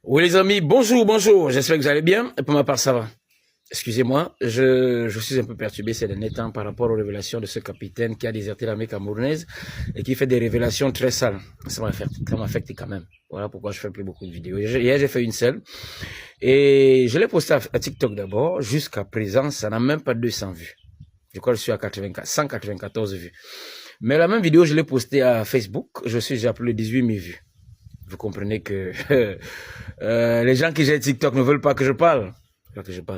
Oui les amis, bonjour, bonjour, j'espère que vous allez bien, et pour ma part ça va. Excusez-moi, je suis un peu perturbé ces derniers temps par rapport aux révélations de ce capitaine qui a déserté l'armée camerounaise et qui fait des révélations très sales. Ça m'a affecté quand même. Voilà pourquoi je fais plus beaucoup de vidéos. Hier j'ai fait une seule et je l'ai posté à TikTok d'abord. Jusqu'à présent, ça n'a même pas 200 vues. Je crois que je suis à 194 vues. Mais la même vidéo, je l'ai postée à Facebook, je suis déjà plus de 18 000 vues. Vous comprenez que les gens qui gèrent TikTok ne veulent pas que je parle.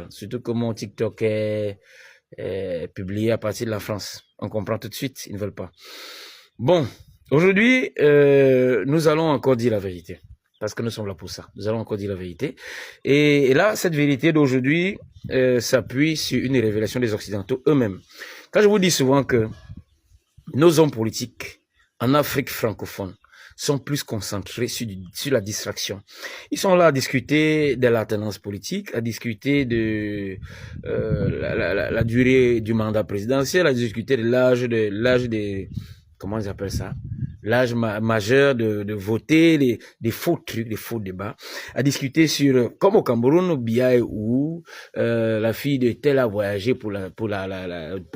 Surtout que mon TikTok est publié à partir de la France. On comprend tout de suite, ils ne veulent pas. Bon, aujourd'hui, nous allons encore dire la vérité. Parce que nous sommes là pour ça. Nous allons encore dire la vérité. Et là, cette vérité d'aujourd'hui s'appuie sur une révélation des Occidentaux eux-mêmes. Quand je vous dis souvent que nos hommes politiques en Afrique francophone sont plus concentrés sur la distraction. Ils sont là à discuter de la tendance politique, à discuter de la durée du mandat présidentiel, à discuter de l'âge des comment ils appellent ça, l'âge majeur de voter, des faux trucs, des faux débats, à discuter sur, comme au Cameroun, Biaï ou la fille de tel a voyagé pour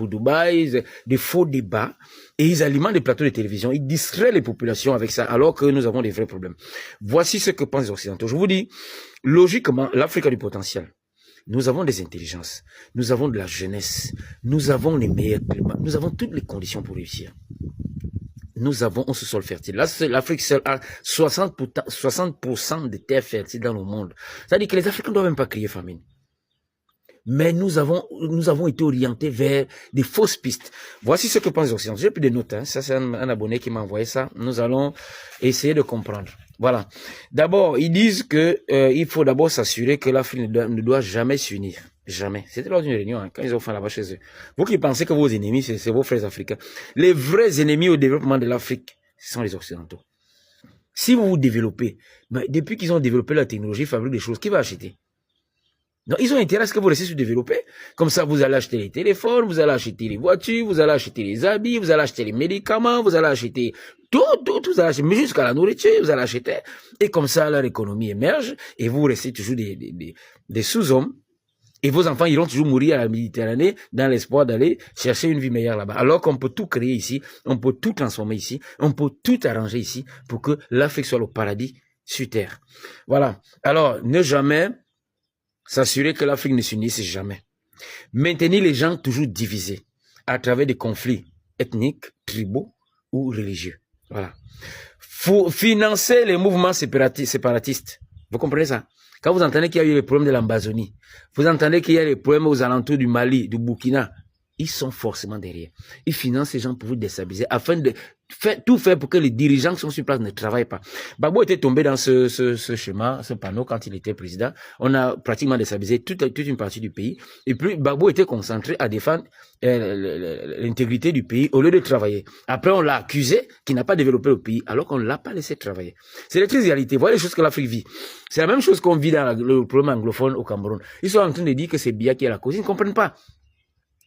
Dubaï, des faux débats, et ils alimentent des plateaux de télévision, ils distraient les populations avec ça, alors que nous avons des vrais problèmes. Voici ce que pensent les Occidentaux. Je vous dis, logiquement, l'Afrique a du potentiel. Nous avons des intelligences, nous avons de la jeunesse, nous avons les meilleurs climats, nous avons toutes les conditions pour réussir. Nous avons un sous-sol fertile. Là, l'Afrique seule a 60% de terres fertiles dans le monde. C'est-à-dire que les Africains ne doivent même pas crier famine. Mais nous avons été orientés vers des fausses pistes. Voici ce que pensent les Occidentaux. J'ai pris des notes, hein. Ça, c'est un abonné qui m'a envoyé ça. Nous allons essayer de comprendre. Voilà. D'abord, ils disent que il faut d'abord s'assurer que l'Afrique ne doit jamais s'unir. Jamais. C'était lors d'une réunion, hein, quand ils ont fait là-bas chez eux. Vous qui pensez que vos ennemis, c'est vos frères africains. Les vrais ennemis au développement de l'Afrique, ce sont les Occidentaux. Si vous vous développez, ben, depuis qu'ils ont développé la technologie, ils fabriquent des choses, qui va acheter? Non, ils ont intérêt à ce que vous restiez se développer. Comme ça, vous allez acheter les téléphones, vous allez acheter les voitures, vous allez acheter les habits, vous allez acheter les médicaments, vous allez acheter tout, vous allez acheter, mais jusqu'à la nourriture, vous allez acheter. Et comme ça, leur économie émerge et vous restez toujours des sous-hommes. Et vos enfants iront toujours mourir à la Méditerranée dans l'espoir d'aller chercher une vie meilleure là-bas. Alors qu'on peut tout créer ici, on peut tout transformer ici, on peut tout arranger ici pour que l'Afrique soit le paradis sur terre. Voilà. Alors, ne jamais s'assurer que l'Afrique ne s'unisse jamais. Maintenir les gens toujours divisés à travers des conflits ethniques, tribaux ou religieux. Voilà. Faut financer les mouvements séparatistes. Vous comprenez ça? Quand vous entendez qu'il y a eu les problèmes de l'Ambazonie, vous entendez qu'il y a les problèmes aux alentours du Mali, du Burkina, ils sont forcément derrière. Ils financent ces gens pour vous déstabiliser, afin de tout faire pour que les dirigeants qui sont sur place ne travaillent pas. Gbagbo était tombé dans ce schéma, ce panneau, quand il était président. On a pratiquement déstabilisé toute une partie du pays. Et puis, Gbagbo était concentré à défendre l'intégrité du pays au lieu de travailler. Après, on l'a accusé qu'il n'a pas développé le pays, alors qu'on ne l'a pas laissé travailler. C'est les tristes réalités. Voilà les choses que l'Afrique vit. C'est la même chose qu'on vit dans le problème anglophone au Cameroun. Ils sont en train de dire que c'est Biya qui est la cause. Ils ne comprennent pas.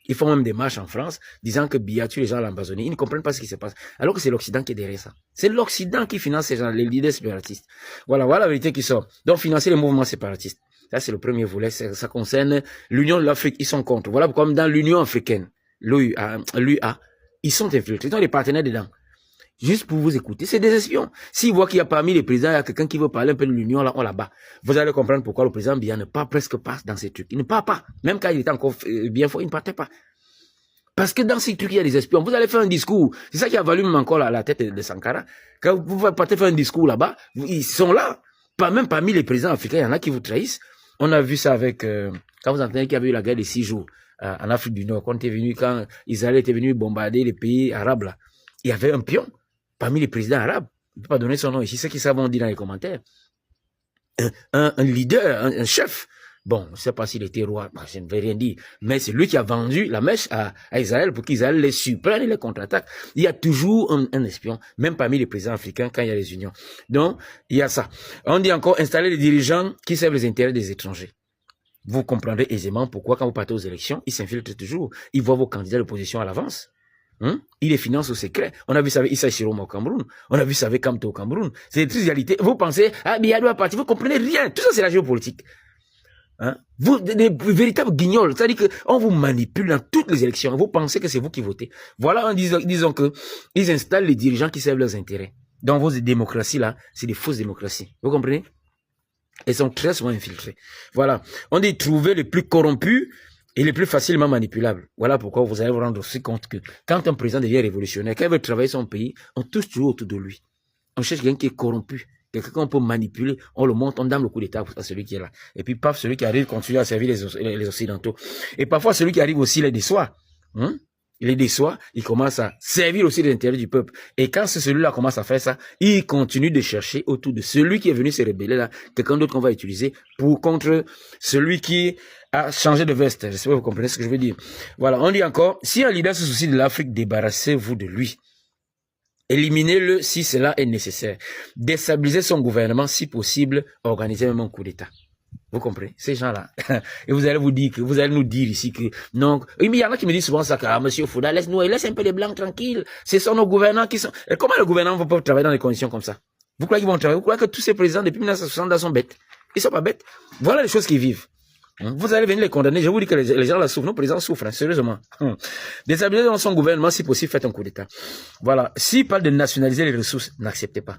Ils font même des marches en France, disant que Biya tue les gens à l'Amazonie. Ils ne comprennent pas ce qui se passe. Alors que c'est l'Occident qui est derrière ça. C'est l'Occident qui finance ces gens, les leaders séparatistes. Voilà la vérité qui sort. Donc, financer les mouvements séparatistes. Ça, c'est le premier volet. Ça concerne l'Union de l'Afrique. Ils sont contre. Voilà comme dans l'Union africaine, l'UA, ils sont infiltrés. Ils ont des partenaires dedans. Juste pour vous écouter, c'est des espions. S'ils voient qu'il y a parmi les présidents, il y a quelqu'un qui veut parler un peu de l'Union, là, on là-bas. Vous allez comprendre pourquoi le président Biya ne part presque pas dans ces trucs. Il ne part pas. Même quand il était encore bien fort, il ne partait pas. Parce que dans ces trucs, il y a des espions. Vous allez faire un discours. C'est ça qui a valu même encore la tête de Sankara. Quand vous partez faire un discours là-bas, ils sont là. Même parmi les présidents africains, il y en a qui vous trahissent. On a vu ça avec, quand vous entendez qu'il y avait eu la guerre des 6 jours, en Afrique du Nord, quand Israël était venu bombarder les pays arabes, là, il y avait un pion parmi les présidents arabes. Je ne peux pas donner son nom ici, c'est qui ça vont dire dans les commentaires. Un leader, un chef. Bon, je ne sais pas s'il était roi, je ne vais rien dire, mais c'est lui qui a vendu la mèche à Israël pour qu'Israël les surprenne et les contre-attaque. Il y a toujours un espion, même parmi les présidents africains quand il y a les unions. Donc, il y a ça. On dit encore installer les dirigeants qui servent les intérêts des étrangers. Vous comprendrez aisément pourquoi quand vous partez aux élections, ils s'infiltrent toujours. Ils voient vos candidats d'opposition à l'avance. Il les finance au secret. On a vu ça avec Issa Chiroma au Cameroun. On a vu ça avec Kamto au Cameroun. C'est des trivialités. Vous pensez, Biya doit partir. Vous comprenez rien. Tout ça, c'est la géopolitique. Vous, des véritables guignols. C'est-à-dire qu'on vous manipule dans toutes les élections. Vous pensez que c'est vous qui votez. Voilà en disant que ils installent les dirigeants qui servent leurs intérêts. Dans vos démocraties là, c'est des fausses démocraties. Vous comprenez? Elles sont très souvent infiltrées. Voilà. On dit trouver les plus corrompus et les plus facilement manipulables. Voilà pourquoi vous allez vous rendre aussi compte que quand un président devient révolutionnaire, quand il veut travailler son pays, on touche toujours autour de lui. On cherche quelqu'un qui est corrompu, quelqu'un qu'on peut manipuler, on le monte, on donne le coup d'état à celui qui est là. Et puis, paf, celui qui arrive continue à servir les Occidentaux. Et parfois, celui qui arrive aussi les déçoit. Il les déçoit, il commence à servir aussi les intérêts du peuple. Et quand celui-là commence à faire ça, il continue de chercher autour de celui qui est venu se rebeller là, quelqu'un d'autre qu'on va utiliser pour contre celui qui a changé de veste. Je sais pas, vous comprenez ce que je veux dire. Voilà, on dit encore, si un leader se soucie de l'Afrique, débarrassez-vous de lui. Éliminez-le si cela est nécessaire. Déstabilisez son gouvernement si possible, organisez même un coup d'État. Vous comprenez? Ces gens-là. Et vous allez nous dire ici que, non. Oui, mais il y en a qui me disent souvent ça, monsieur Fouda, laisse un peu les blancs tranquilles. Ce sont nos gouvernants qui sont, et comment les gouvernants vont pas travailler dans des conditions comme ça? Vous croyez qu'ils vont travailler? Vous croyez que tous ces présidents depuis 1960 sont bêtes? Ils sont pas bêtes. Voilà les choses qu'ils vivent. Vous allez venir les condamner. Je vous dis que les gens là souffrent. Nos présidents souffrent, sérieusement. Déstabiliser dans son gouvernement, si possible, faites un coup d'État. Voilà. S'il parle de nationaliser les ressources, n'acceptez pas.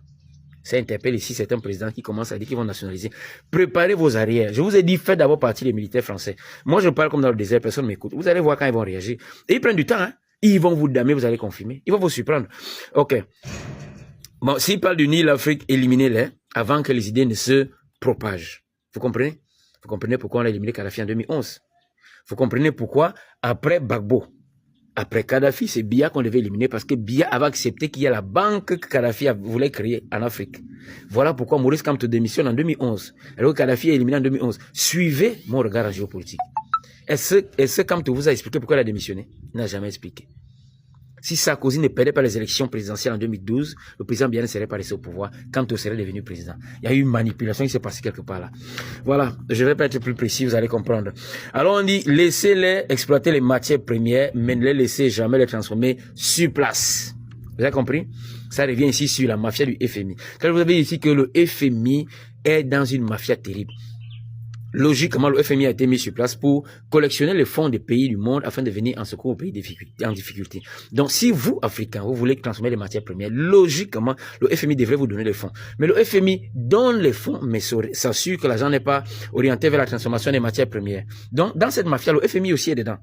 Ça interpelle ici certains présidents qui commencent à dire qu'ils vont nationaliser. Préparez vos arrières. Je vous ai dit, faites d'abord partie les militaires français. Moi, je parle comme dans le désert, personne ne m'écoute. Vous allez voir quand ils vont réagir. Et ils prennent du temps, Ils vont vous damer, vous allez confirmer. Ils vont vous surprendre. Ok. Bon, s'ils parlent du Nil, l'Afrique, éliminez-les avant que les idées ne se propagent. Vous comprenez? Vous comprenez pourquoi on a éliminé Kadhafi en 2011? Vous comprenez pourquoi, après Gbagbo, après Kadhafi, c'est Biya qu'on devait éliminer parce que Biya avait accepté qu'il y a la banque que Kadhafi voulait créer en Afrique. Voilà pourquoi Maurice Kamto démissionne en 2011. Alors que Kadhafi est éliminé en 2011. Suivez mon regard en géopolitique. Est-ce que Kamto vous a expliqué pourquoi il a démissionné? Il n'a jamais expliqué. Si Sarkozy ne perdait pas les élections présidentielles en 2012, le président Biya ne serait pas resté au pouvoir. Kamto serait devenu président. Il y a eu une manipulation qui s'est passée quelque part là. Voilà, je ne vais pas être plus précis, vous allez comprendre. Alors on dit, laissez-les exploiter les matières premières, mais ne les laissez jamais les transformer sur place. Vous avez compris? Ça revient ici sur la mafia du FMI. Quand vous avez ici que le FMI est dans une mafia terrible. Logiquement, le FMI a été mis sur place pour collectionner les fonds des pays du monde afin de venir en secours aux pays en difficulté. Donc, si vous, Africains, vous voulez transformer les matières premières, logiquement, le FMI devrait vous donner les fonds. Mais le FMI donne les fonds, mais s'assure que l'argent n'est pas orienté vers la transformation des matières premières. Donc, dans cette mafia, le FMI aussi est dedans.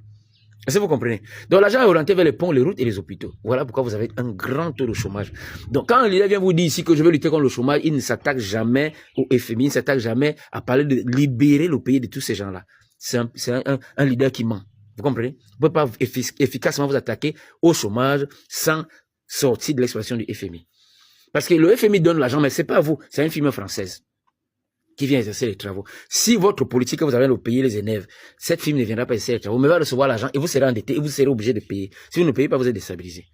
Est-ce que vous comprenez? Donc l'argent est orienté vers les ponts, les routes et les hôpitaux. Voilà pourquoi vous avez un grand taux de chômage. Donc quand un leader vient vous dire ici que je veux lutter contre le chômage, il ne s'attaque jamais au FMI, il ne s'attaque jamais à parler de libérer le pays de tous ces gens-là. C'est un leader qui ment. Vous comprenez? Vous ne pouvez pas efficacement vous attaquer au chômage sans sortir de l'expression du FMI. Parce que le FMI donne l'argent, mais c'est pas vous, c'est une firme française qui vient exercer les travaux. Si votre politique que vous avez à payer les énerve, cette firme ne viendra pas exercer les travaux, mais va recevoir l'argent et vous serez endetté et vous serez obligé de payer. Si vous ne payez pas, vous êtes déstabilisé.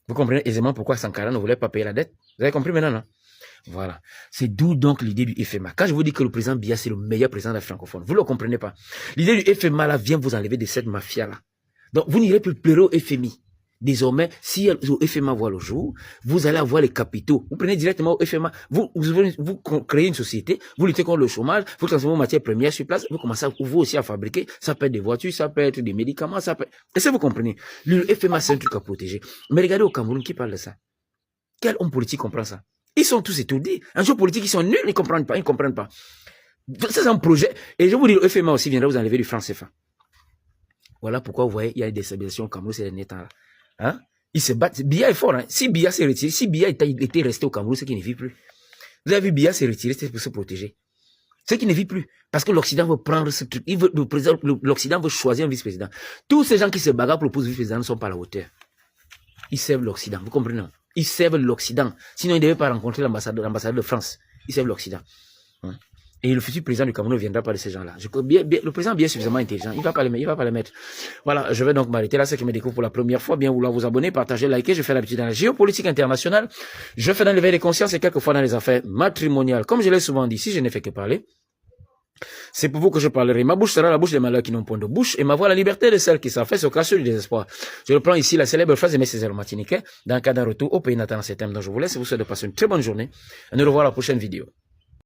Vous comprenez aisément pourquoi Sankara ne voulait pas payer la dette? Vous avez compris maintenant, non? Voilà. C'est d'où donc l'idée du FMA. Quand je vous dis que le président Biya, c'est le meilleur président de la francophone, vous ne le comprenez pas. L'idée du FMA, là, vient vous enlever de cette mafia-là. Donc, vous n'irez plus pleurer au FMI. Désormais, si le FMA voit le jour, vous allez avoir les capitaux. Vous prenez directement au FMA, vous créez une société, vous luttez contre le chômage, vous transformez vos matières premières sur place, vous commencez vous aussi à fabriquer. Ça peut être des voitures, ça peut être des médicaments, ça peut être... Est-ce que vous comprenez? Le FMA, c'est un truc à protéger. Mais regardez au Cameroun, qui parle de ça? Quel homme politique comprend ça? Ils sont tous étourdis. Un jour politique, ils sont nuls, ils ne comprennent pas, Ça, c'est un projet. Et je vous dis, le FMA aussi viendra vous enlever du franc CFA. Voilà pourquoi vous voyez, il y a des déstabilisations au Cameroun ces derniers temps-là. Hein? Ils se battent. Biya est fort. Hein? Si Biya s'est retiré, si Biya était resté au Cameroun, c'est qu'il ne vit plus. Vous avez vu, Biya s'est retiré, c'est pour se protéger. C'est qu'il ne vit plus. Parce que l'Occident veut prendre ce truc. L'Occident veut choisir un vice-président. Tous ces gens qui se bagarrent pour le poste de vice-président ne sont pas à la hauteur. Ils servent l'Occident. Vous comprenez? Non? Ils servent l'Occident. Sinon, ils ne devaient pas rencontrer l'ambassadeur de France. Ils servent l'Occident. Hein? Et le futur président du Cameroun ne viendra pas de ces gens-là. Le président est bien suffisamment intelligent. Il ne va pas les mettre. Voilà, je vais donc m'arrêter là. Ceux qui me découvrent pour la première fois, bien vouloir vous abonner, partager, liker. Je fais l'habitude dans la géopolitique internationale. Je fais dans l'éveil des consciences et quelquefois dans les affaires matrimoniales. Comme je l'ai souvent dit, si je n'ai fait que parler, C'est pour vous que je parlerai. Ma bouche sera la bouche des malheurs qui n'ont point de bouche, et ma voix la liberté de celles qui s'affaissent au cas du désespoir. Je reprends ici la célèbre phrase de M. Césaire Martiniquais, dans le cas d'un retour au pays natal dans ces thèmes dont je vous laisse. Je vous souhaite de passer une très bonne journée, et nous revoir à la prochaine vidéo.